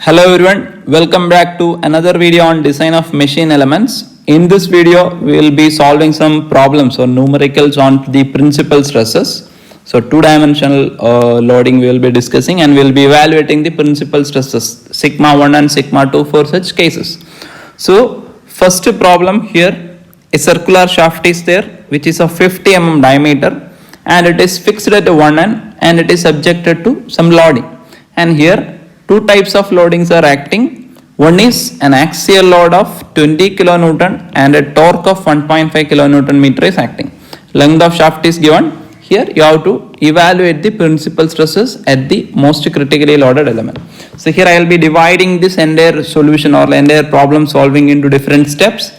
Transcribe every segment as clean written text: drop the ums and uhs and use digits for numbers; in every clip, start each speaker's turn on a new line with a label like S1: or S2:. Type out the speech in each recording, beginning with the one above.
S1: Hello everyone, welcome back to another video on design of machine elements. In this video, we will be solving some problems or numericals on the principal stresses. So two-dimensional loading we will be discussing, and we will be evaluating the principal stresses sigma 1 and sigma 2 for such cases. So first problem here, a circular shaft is there which is of 50 mm diameter and it is fixed at one end and it is subjected to some loading. And here two types of loadings are acting. One is an axial load of 20 kilonewton and a torque of 1.5 kilonewton meter is acting. Length of shaft is given. Here you have to evaluate the principal stresses at the most critically loaded element. So here I will be dividing this entire solution or entire problem solving into different steps.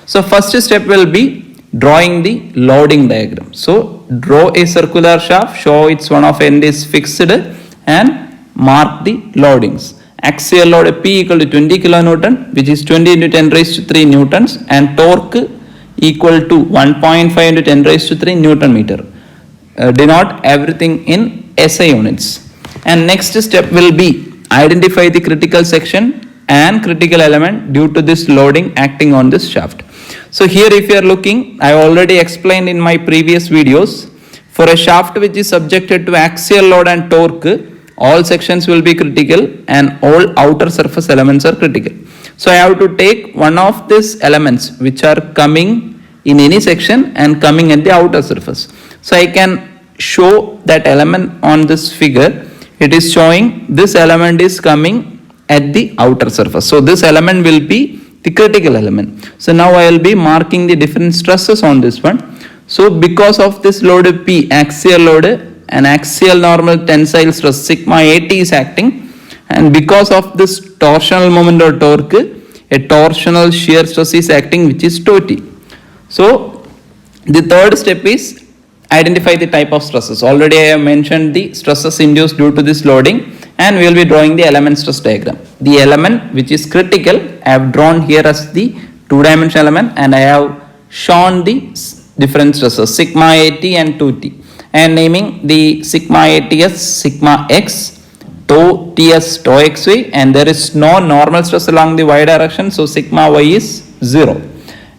S1: So first step will be drawing the loading diagram. So draw a circular shaft, show its one of end is fixed and mark the loadings. Axial load P equal to 20 kilonewton, which is 20 into 10 raised to 3 newtons, and torque equal to 1.5 into 10 raised to 3 newton meter. Denote everything in SI units. And next step will be identify the critical section and critical element due to this loading acting on this shaft. So here if you are looking, I already explained in my previous videos, for a shaft which is subjected to axial load and torque, all sections will be critical and all outer surface elements are critical. So I have to take one of these elements which are coming in any section and coming at the outer surface. So I can show that element on this figure. It is showing this element is coming at the outer surface. So this element will be the critical element. So now I will be marking the different stresses on this one. So because of this load P, axial load, an axial normal tensile stress sigma 80 is acting, and because of this torsional moment or torque, a torsional shear stress is acting which is tau T. So the third step is identify the type of stresses. Already I have mentioned the stresses induced due to this loading, and we will be drawing the element stress diagram. The element which is critical I have drawn here as the two-dimensional element, and I have shown the different stresses sigma 80 and 2T. And naming the sigma 80 as sigma x, tau t as tau xy, and there is no normal stress along the y direction, so sigma y is 0.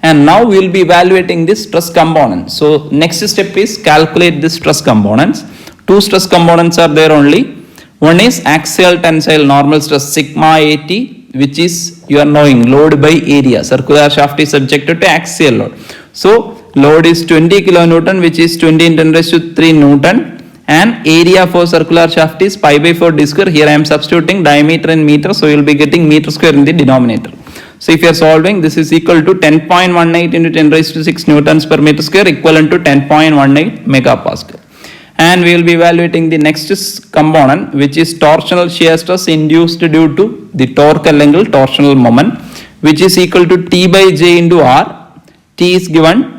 S1: And now we will be evaluating this stress component. So next step is calculate the stress components. Two stress components are there only. One is axial tensile normal stress sigma 80, which is you are knowing load by area. Circular shaft is subjected to axial load. So load is 20 kilonewton, which is 20 into 10 raised to 3 newton, and area for circular shaft is pi by 4 d square. Here I am substituting diameter in meter, so you will be getting meter square in the denominator. So if you are solving, this is equal to 10.18 into 10 raised to 6 newtons per meter square, equivalent to 10.18 megapascal. And we will be evaluating the next component, which is torsional shear stress induced due to the torqual angle torsional moment, which is equal to T by J into R. T is given,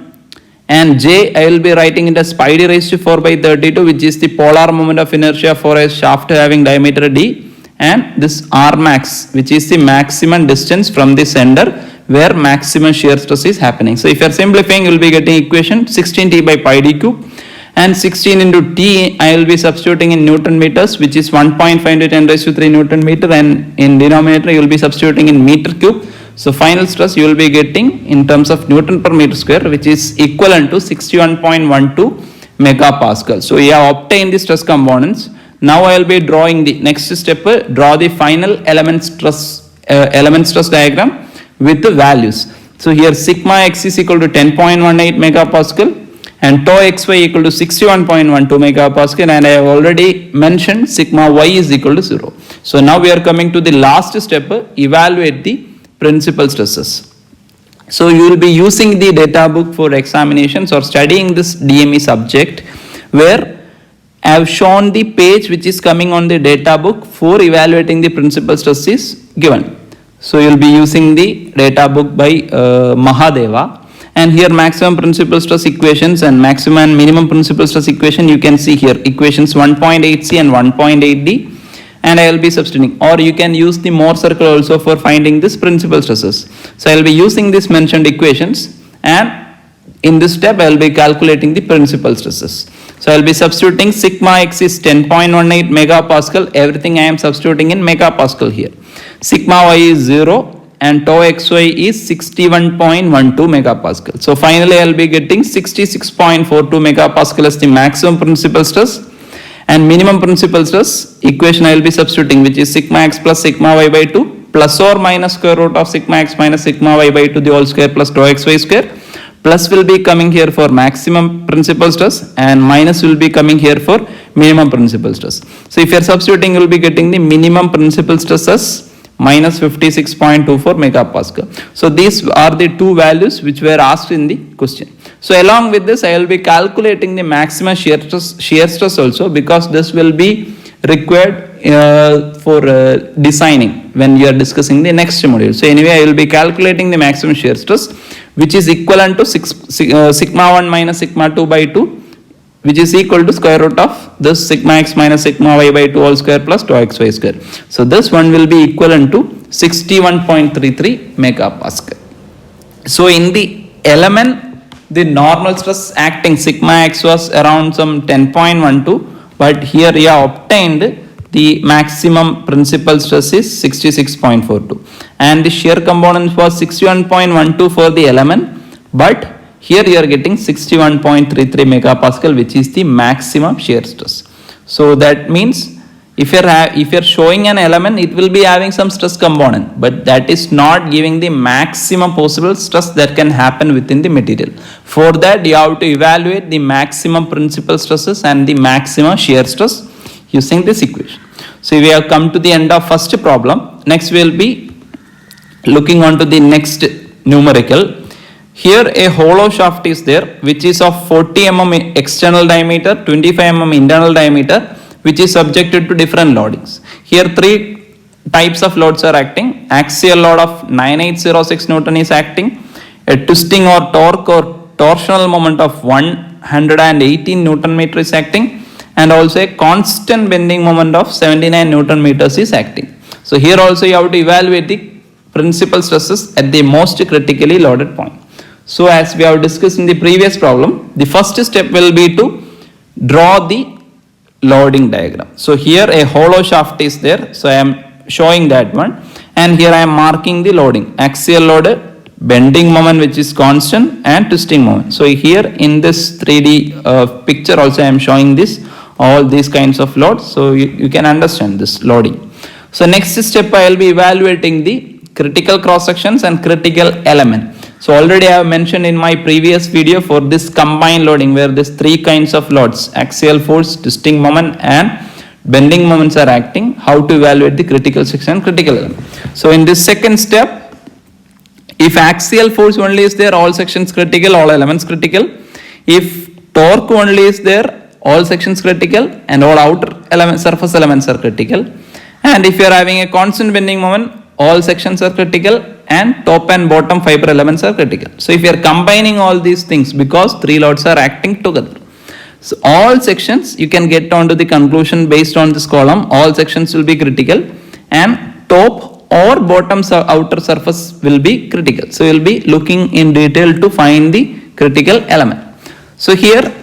S1: and J I will be writing it as pi d raised to 4 by 32, which is the polar moment of inertia for a shaft having diameter d, and this R max, which is the maximum distance from the center where maximum shear stress is happening. So if you are simplifying, you will be getting equation 16T by pi d cube, and 16 into T I will be substituting in Newton meters, which is 1.5 into 10 raised to 3 Newton meter, and in denominator you will be substituting in meter cube. So final stress you will be getting in terms of Newton per meter square, which is equivalent to 61.12 megapascal. So we have obtained the stress components. Now I will be drawing the next step, draw the final element stress diagram with the values. So here sigma x is equal to 10.18 megapascal and tau xy equal to 61.12 megapascal, and I have already mentioned sigma y is equal to 0. So now we are coming to the last step, evaluate the principal stresses. So you will be using the data book for examinations or studying this DME subject, where I have shown the page which is coming on the data book for evaluating the principal stress is given. So you will be using the data book by Mahadeva, and here maximum principal stress equations and maximum and minimum principal stress equation you can see here, equations 1.8c and 1.8d. And I will be substituting, or you can use the Mohr circle also for finding this principal stresses. So I will be using this mentioned equations, and in this step I will be calculating the principal stresses. So I will be substituting sigma x is 10.18 megapascal, everything I am substituting in megapascal here. Sigma y is 0 and tau xy is 61.12 megapascal. So finally I will be getting 66.42 megapascal as the maximum principal stress, and minimum principal stress equation I will be substituting, which is sigma x plus sigma y by 2 plus or minus square root of sigma x minus sigma y by 2 the whole square plus tau xy square. Plus will be coming here for maximum principal stress and minus will be coming here for minimum principal stress. So if you are substituting, you will be getting the minimum principal stress as minus 56.24 megapascal. So these are the two values which were asked in the question. So along with this, I will be calculating the maximum shear stress also, because this will be required for designing when you are discussing the next module. So anyway, I will be calculating the maximum shear stress, which is equivalent to sigma 1 minus sigma 2 by 2, which is equal to square root of this sigma x minus sigma y by 2 whole square plus tau xy square. So this one will be equivalent to 61.33 megapascal. So in the element, the normal stress acting sigma x was around some 10.12, but here we have obtained the maximum principal stress is 66.42, and the shear component was 61.12 for the element, but here you are getting 61.33 megapascal, which is the maximum shear stress. So that means if you are showing an element, it will be having some stress component, but that is not giving the maximum possible stress that can happen within the material. For that, you have to evaluate the maximum principal stresses and the maximum shear stress using this equation. So we have come to the end of first problem. Next we will be looking on to the next numerical. Here a hollow shaft is there, which is of 40 mm external diameter, 25 mm internal diameter, which is subjected to different loadings. Here three types of loads are acting. Axial load of 9806 Newton is acting. A twisting or torque or torsional moment of 118 Newton meter is acting, and also a constant bending moment of 79 Newton meters is acting. So here also you have to evaluate the principal stresses at the most critically loaded point. So as we have discussed in the previous problem, the first step will be to draw the loading diagram. So here a hollow shaft is there, so I am showing that one, and here I am marking the loading, axial load, bending moment which is constant, and twisting moment. So here in this 3D picture also I am showing this, all these kinds of loads, so you can understand this loading. So next step I will be evaluating the critical cross sections and critical element. So already I have mentioned in my previous video for this combined loading, where these three kinds of loads, axial force, twisting moment and bending moments are acting, how to evaluate the critical section and critical element. So in this second step, if axial force only is there, all sections critical, all elements critical. If torque only is there, all sections critical and all outer surface elements are critical. And if you are having a constant bending moment, all sections are critical and top and bottom fiber elements are critical. So if you are combining all these things, because three loads are acting together, so all sections you can get on to the conclusion based on this column, all sections will be critical and top or bottom outer surface will be critical. So you will be looking in detail to find the critical element. So here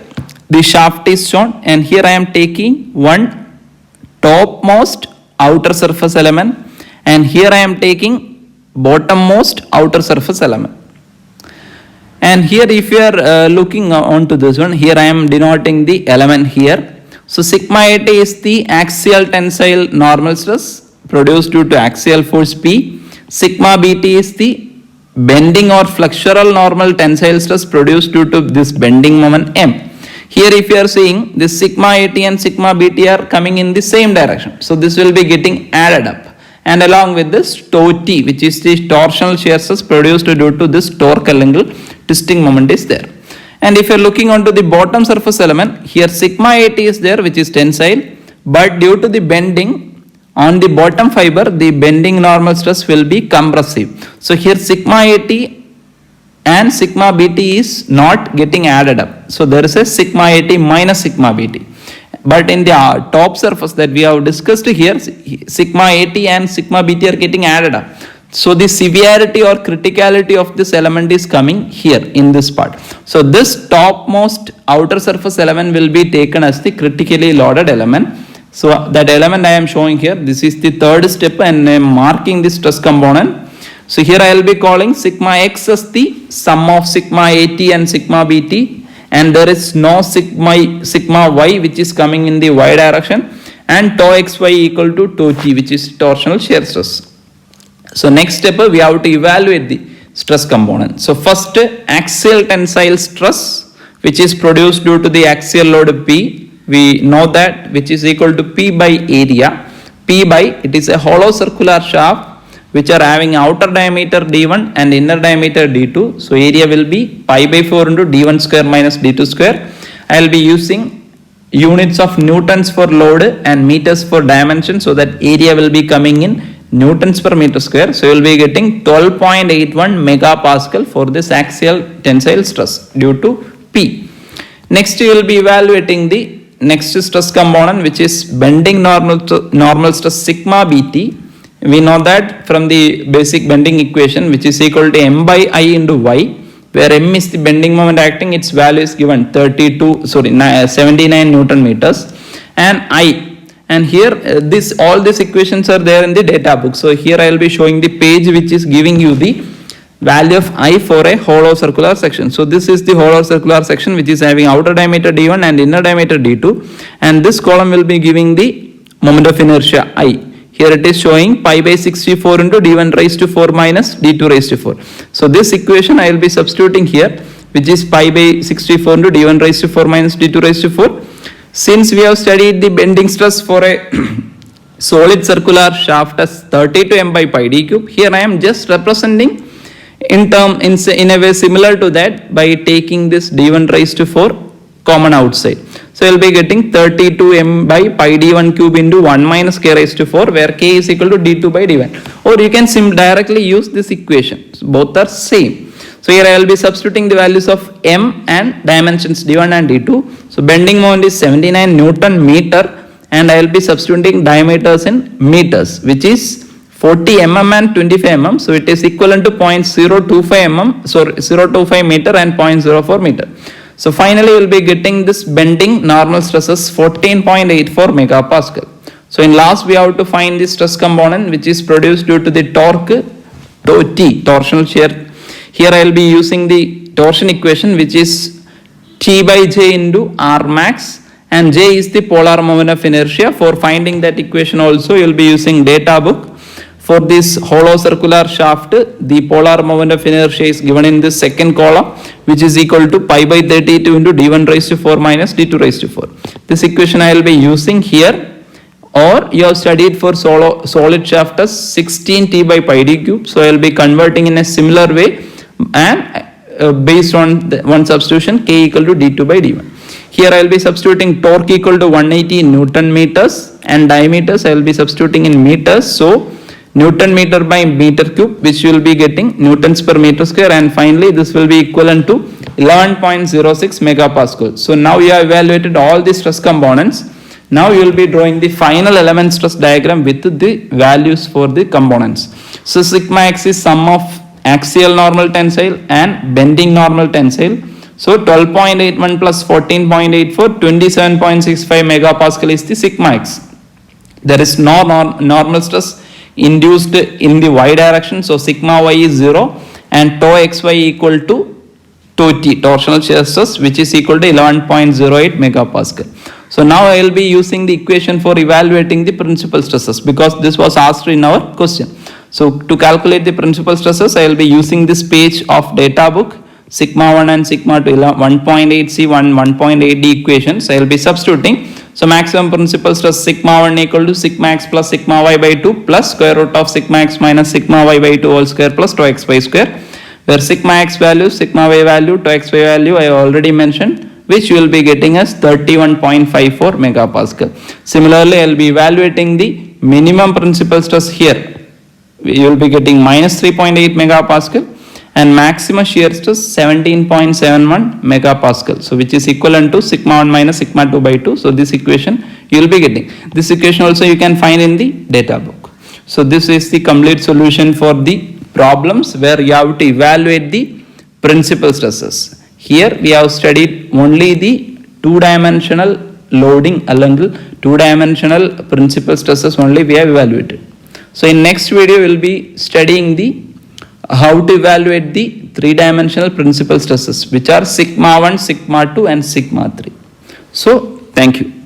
S1: the shaft is shown, and here I am taking one topmost outer surface element, and here I am taking bottommost outer surface element. And here if you are looking onto this one, here I am denoting the element here. So sigma 80 is the axial tensile normal stress produced due to axial force P. Sigma bt is the bending or flexural normal tensile stress produced due to this bending moment M. Here if you are seeing this sigma 80 and sigma bt are coming in the same direction, so this will be getting added up, and along with this tau T, which is the torsional shear stress produced due to this torque angle twisting moment is there. And if you are looking onto the bottom surface element, here sigma 80 is there, which is tensile, but due to the bending on the bottom fiber, the bending normal stress will be compressive. So here sigma 80 and sigma bt is not getting added up, so there is a sigma 80 minus sigma bt. But in the top surface that we have discussed here, sigma 80 and sigma bt are getting added up. So the severity or criticality of this element is coming here in this part. So this topmost outer surface element will be taken as the critically loaded element. So that element I am showing here, this is the third step, and I am marking the stress component. So here I will be calling sigma x as the sum of sigma AT and sigma BT, and there is no sigma y which is coming in the y direction, and tau xy equal to tau t, which is torsional shear stress. So next step we have to evaluate the stress component. So first, axial tensile stress which is produced due to the axial load P, we know that, which is equal to P by area. P by, it is a hollow circular shaft which are having outer diameter d1 and inner diameter d2. So area will be pi by 4 into d1 square minus d2 square. I will be using units of newtons for load and meters for dimension, so that area will be coming in newtons per meter square. So you will be getting 12.81 megapascal for this axial tensile stress due to P. Next you will be evaluating the next stress component, which is bending normal stress sigma BT. We know that from the basic bending equation, which is equal to m by I into y, where m is the bending moment acting, its value is given 79 Newton meters, and I, and here all these equations are there in the data book. So here I will be showing the page which is giving you the value of I for a hollow circular section. So this is the hollow circular section which is having outer diameter d1 and inner diameter d2, and this column will be giving the moment of inertia I. Here it is showing pi by 64 into d1 raised to 4 minus d2 raised to 4. So this equation I will be substituting here, which is pi by 64 into d1 raised to 4 minus d2 raised to 4. Since we have studied the bending stress for a solid circular shaft as 32 m by pi d cube, here I am just representing in a way similar to that by taking this d1 raised to 4 common outside. So you will be getting 32 m by pi d1 cube into 1 minus k raised to 4, where k is equal to d2 by d1. Or you can directly use this equation. So both are same. So here I will be substituting the values of m and dimensions d1 and d2. So bending moment is 79 Newton meter, and I will be substituting diameters in meters, which is 40 mm and 25 mm. So it is equivalent to 0.025 mm, so 0.25 meter and 0.04 meter. So finally we will be getting this bending normal stresses 14.84 megapascal. So in last we have to find the stress component which is produced due to the torque tau T, torsional shear. Here I will be using the torsion equation, which is T by J into R max, and J is the polar moment of inertia. For finding that equation also you will be using data book. For this hollow circular shaft, the polar moment of inertia is given in the second column, which is equal to pi by 32 into d1 raised to 4 minus d2 raised to 4. This equation I will be using here, or you have studied for solid shaft as 16t by pi d cube. So I will be converting in a similar way, and based on one substitution, k equal to d2 by d1. Here I will be substituting torque equal to 180 Newton meters, and diameters I will be substituting in meters. So Newton meter by meter cube, which you will be getting newtons per meter square, and finally this will be equivalent to 11.06 megapascal. So now you have evaluated all the stress components. Now you will be drawing the final element stress diagram with the values for the components. So sigma x is sum of axial normal tensile and bending normal tensile. So 12.81 plus 14.84, 27.65 megapascal is the sigma x. There is no normal stress induced in the y direction, so sigma y is 0, and tau xy equal to tau t, torsional shear stress, which is equal to 11.08 megapascal. So now I will be using the equation for evaluating the principal stresses, because this was asked in our question. So to calculate the principal stresses, I will be using this page of data book, sigma 1 and sigma 2, 1.8c, 1.8d equations. I will be substituting. So maximum principal stress sigma 1 equal to sigma x plus sigma y by 2 plus square root of sigma x minus sigma y by 2 whole square plus tau xy square, where sigma x value, sigma y value, tau xy value I already mentioned, which you will be getting as 31.54 megapascal. Similarly, I will be evaluating the minimum principal stress here. You will be getting minus 3.8 megapascal, and maximum shear stress 17.71 megapascal. So which is equivalent to sigma 1 minus sigma 2 by 2. So this equation you will be getting. This equation also you can find in the data book. So this is the complete solution for the problems where you have to evaluate the principal stresses. Here we have studied only the two-dimensional loading അല്ലെങ്കിൽ 2-dimensional principal stresses only we have evaluated. So in next video we will be studying the how to evaluate the 3-dimensional principal stresses which are sigma 1, sigma 2 and sigma 3. So thank you.